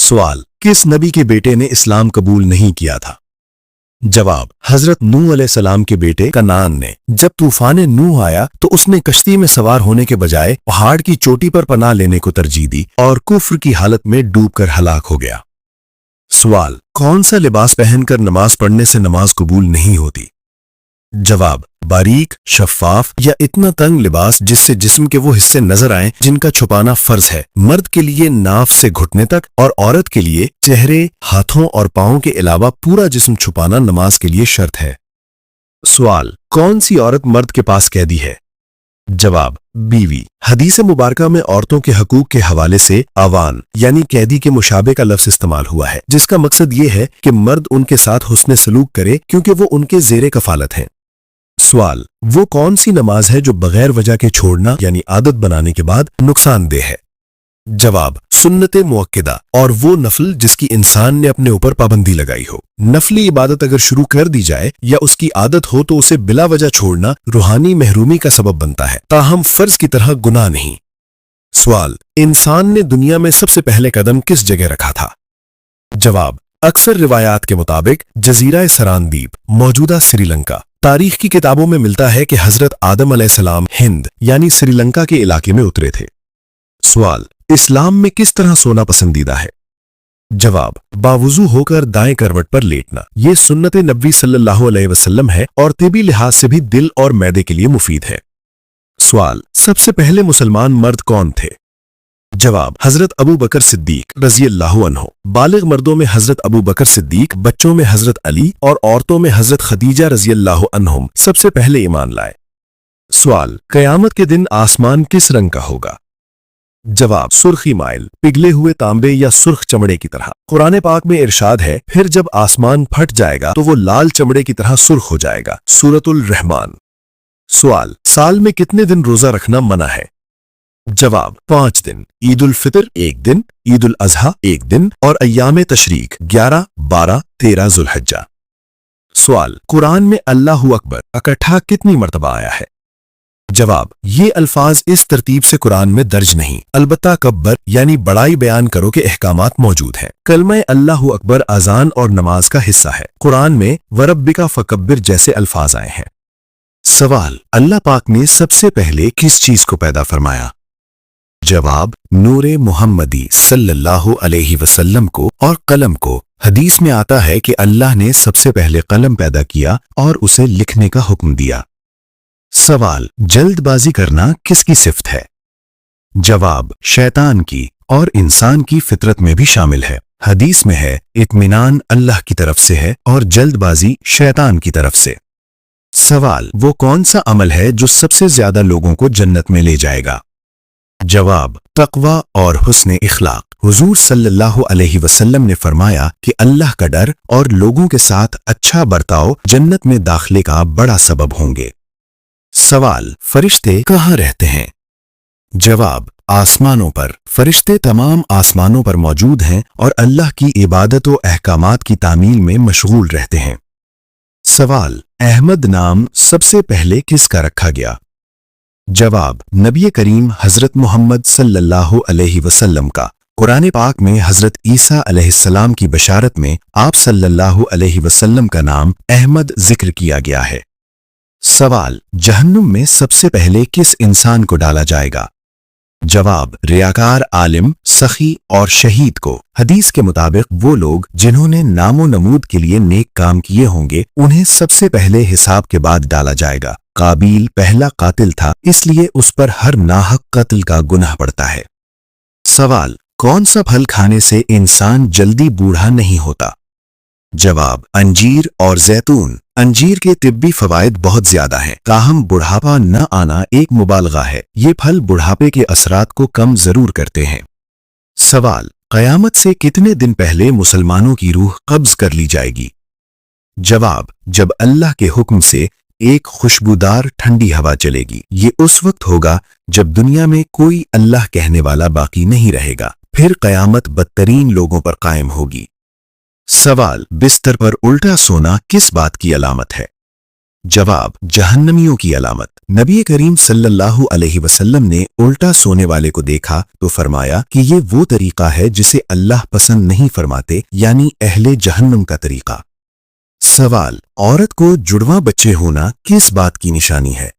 सवाल, किस नबी के बेटे ने इस्लाम कबूल नहीं किया था? जवाब, हजरत नूह अलैहिस्सलाम के बेटे कनान ने। जब तूफान नूह आया तो उसने कश्ती में सवार होने के बजाय पहाड़ की चोटी पर पनाह लेने को तरजीह दी और कुफ्र की हालत में डूबकर हलाक हो गया। सवाल, कौन सा लिबास पहनकर नमाज पढ़ने से नमाज कबूल नहीं होती? जवाब, बारीक, शफाफ या इतना तंग लिबास जिससे जिस्म के वो हिस्से नजर आएं जिनका छुपाना फर्ज है। मर्द के लिए नाफ से घुटने तक और औरत के लिए चेहरे, हाथों और पांवों के अलावा पूरा जिस्म छुपाना नमाज के लिए शर्त है। सवाल, कौन सी औरत मर्द के पास कैदी है? जवाब, बीवी। हदीस मुबारका में औरतों के हकूक के हवाले से आवान यानी कैदी के मुशाबे का लफ्ज इस्तेमाल हुआ है, जिसका मकसद ये है कि मर्द उनके साथ हुस्न सलूक करे क्योंकि वो उनके ज़ेरे कफालत हैं। सवाल, वो कौन सी नमाज है जो बगैर वजह के छोड़ना यानी आदत बनाने के बाद नुकसानदेह है? जवाब, सुन्नते मुअक्किदा और वो नफल जिसकी इंसान ने अपने ऊपर पाबंदी लगाई हो। नफली इबादत अगर शुरू कर दी जाए या उसकी आदत हो तो उसे बिला वजह छोड़ना रूहानी महरूमी का सबब बनता है, ताहम फर्ज की तरह गुनाह नहीं। सवाल, इंसान ने दुनिया में सबसे पहले कदम किस जगह रखा था? जवाब, अक्सर रिवायात के मुताबिक जजीरा सरान द्वीप मौजूदा श्रीलंका। तारीख की किताबों में मिलता है कि हजरत आदम अलैहिस्सलाम हिंद यानी श्रीलंका के इलाके में उतरे थे। सवाल, इस्लाम में किस तरह सोना पसंदीदा है? जवाब, बावुजू होकर दाएं करवट पर लेटना। ये सुन्नत नबी सल्लल्लाहु अलैहि वसल्लम है और तिबी लिहाज से भी दिल और मैदे के लिए मुफीद है। सवाल, सबसे पहले मुसलमान मर्द कौन थे? जवाब, हजरत अबू बकर सिद्दीक रज़ियल्लाहु अन्हु। बालिग मर्दों में हजरत अबू बकर सिद्दीक, बच्चों में हजरत अली और औरतों में हजरत खदीजा रज़ियल्लाहु अन्हुम सबसे पहले ईमान लाए। सवाल, कयामत के दिन आसमान किस रंग का होगा? जवाब, सुर्खी माइल, पिघले हुए तांबे या सुर्ख चमड़े की तरह। कुरान पाक में इरशाद है, फिर जब आसमान फट जाएगा तो वो लाल चमड़े की तरह सुर्ख हो जाएगा। सूरतुल रहमान। सवाल, साल में कितने दिन रोजा रखना मना है? जवाब, 5 दिन। ईद उल फितर 1 दिन, ईद उल अजहा 1 दिन और अय्याम तशरीक 11, 12, 13 जुल्हज्जा। सवाल, कुरान में अल्लाहु अकबर इकट्ठा कितनी मर्तबा आया है? जवाब, ये अल्फाज इस तरतीब से कुरान में दर्ज नहीं, अलबत्ता कब्बर यानी बड़ाई बयान करो के अहकामात मौजूद हैं। कलमा अल्लाहु अकबर अजान और नमाज का हिस्सा है। कुरान में वरब्बिका फकब्बिर जैसे अल्फाज आए हैं। सवाल, अल्लाह पाक ने सबसे पहले किस चीज को पैदा फरमाया? जवाब, नूरे मुहम्मदी सल्लल्लाहु अलैहि वसल्लम को और कलम को। हदीस में आता है कि अल्लाह ने सबसे पहले कलम पैदा किया और उसे लिखने का हुक्म दिया। सवाल, जल्दबाजी करना किसकी सिफ्त है? जवाब, शैतान की और इंसान की फितरत में भी शामिल है। हदीस में है, इत्मीनान अल्लाह की तरफ से है और जल्दबाजी शैतान की तरफ से। सवाल, वो कौन सा अमल है जो सबसे ज्यादा लोगों को जन्नत में ले जाएगा? जवाब, तक़वा और हुस्न इखलाक। हुजूर सल्लल्लाहु अलैहि वसल्लम ने फरमाया कि अल्लाह का डर और लोगों के साथ अच्छा बर्ताव जन्नत में दाखिले का बड़ा सबब होंगे। सवाल, फरिश्ते कहाँ रहते हैं? जवाब, आसमानों पर। फरिश्ते तमाम आसमानों पर मौजूद हैं और अल्लाह की इबादत व अहकामात की तामील में मशगूल रहते हैं। सवाल, अहमद नाम सबसे पहले किसका रखा गया? जवाब, नबी करीम हजरत मोहम्मद सल्लल्लाहु अलैहि वसल्लम का। कुरान पाक में हजरत ईसा अलैहिस्सलाम की बशारत में आप सल्लल्लाहु अलैहि वसल्लम का नाम अहमद जिक्र किया गया है। सवाल, जहन्नुम में सबसे पहले किस इंसान को डाला जाएगा? जवाब, रियाकार, आलिम, सखी और शहीद को। हदीस के मुताबिक वो लोग जिन्होंने नामो नमूद के लिए नेक काम किए होंगे उन्हें सबसे पहले हिसाब के बाद डाला जाएगा। काबिल पहला कातिल था, इसलिए उस पर हर नाहक कत्ल का गुनाह पड़ता है। सवाल, कौन सा फल खाने से इंसान जल्दी बूढ़ा नहीं होता? जवाब, अंजीर और जैतून। अंजीर के तिब्बी फवायद बहुत ज्यादा हैं, ताहम बुढ़ापा न आना एक मुबालगा है। ये फल बुढ़ापे के असरात को कम जरूर करते हैं। सवाल, कयामत से कितने दिन पहले मुसलमानों की रूह कब्ज कर ली जाएगी? जवाब, जब अल्लाह के हुक्म से एक खुशबूदार ठंडी हवा चलेगी। ये उस वक्त होगा जब दुनिया में कोई अल्लाह कहने वाला बाकी नहीं रहेगा। फिर कयामत बदतरीन लोगों पर कायम होगी। सवाल, बिस्तर पर उल्टा सोना किस बात की अलामत है? जवाब, जहन्नमियों की अलामत। नबी करीम सल्लल्लाहु अलैहि वसल्लम ने उल्टा सोने वाले को देखा तो फरमाया कि ये वो तरीका है जिसे अल्लाह पसंद नहीं फरमाते, यानी अहले जहन्नम का तरीका। सवाल, औरत को जुड़वा बच्चे होना किस बात की निशानी है?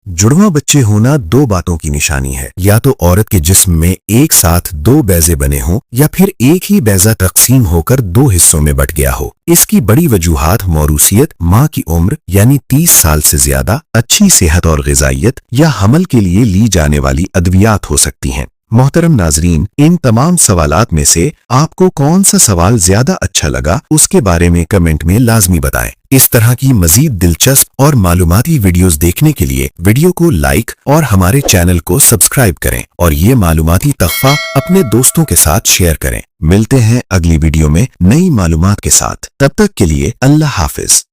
जुड़वा बच्चे होना दो बातों की निशानी है। या तो औरत के जिस्म में एक साथ दो बैजे बने हों, या फिर एक ही बैजा तकसीम होकर दो हिस्सों में बट गया हो। इसकी बड़ी वजूहात मौरूसियत, माँ की उम्र यानी 30 साल से ज्यादा, अच्छी सेहत और ग़िज़ाइयत, या हमल के लिए ली जाने वाली अद्वियात हो सकती हैं। मोहतरम नाजरीन, इन तमाम सवालात में से आपको कौन सा सवाल ज्यादा अच्छा लगा उसके बारे में कमेंट में लाजमी बताएं। इस तरह की मजीद दिलचस्प और मालूमाती वीडियोस देखने के लिए वीडियो को लाइक और हमारे चैनल को सब्सक्राइब करें और ये मालूमाती तहफा अपने दोस्तों के साथ शेयर करें। मिलते हैं अगली वीडियो में नई मालूमात के साथ। तब तक के लिए अल्लाह हाफिज।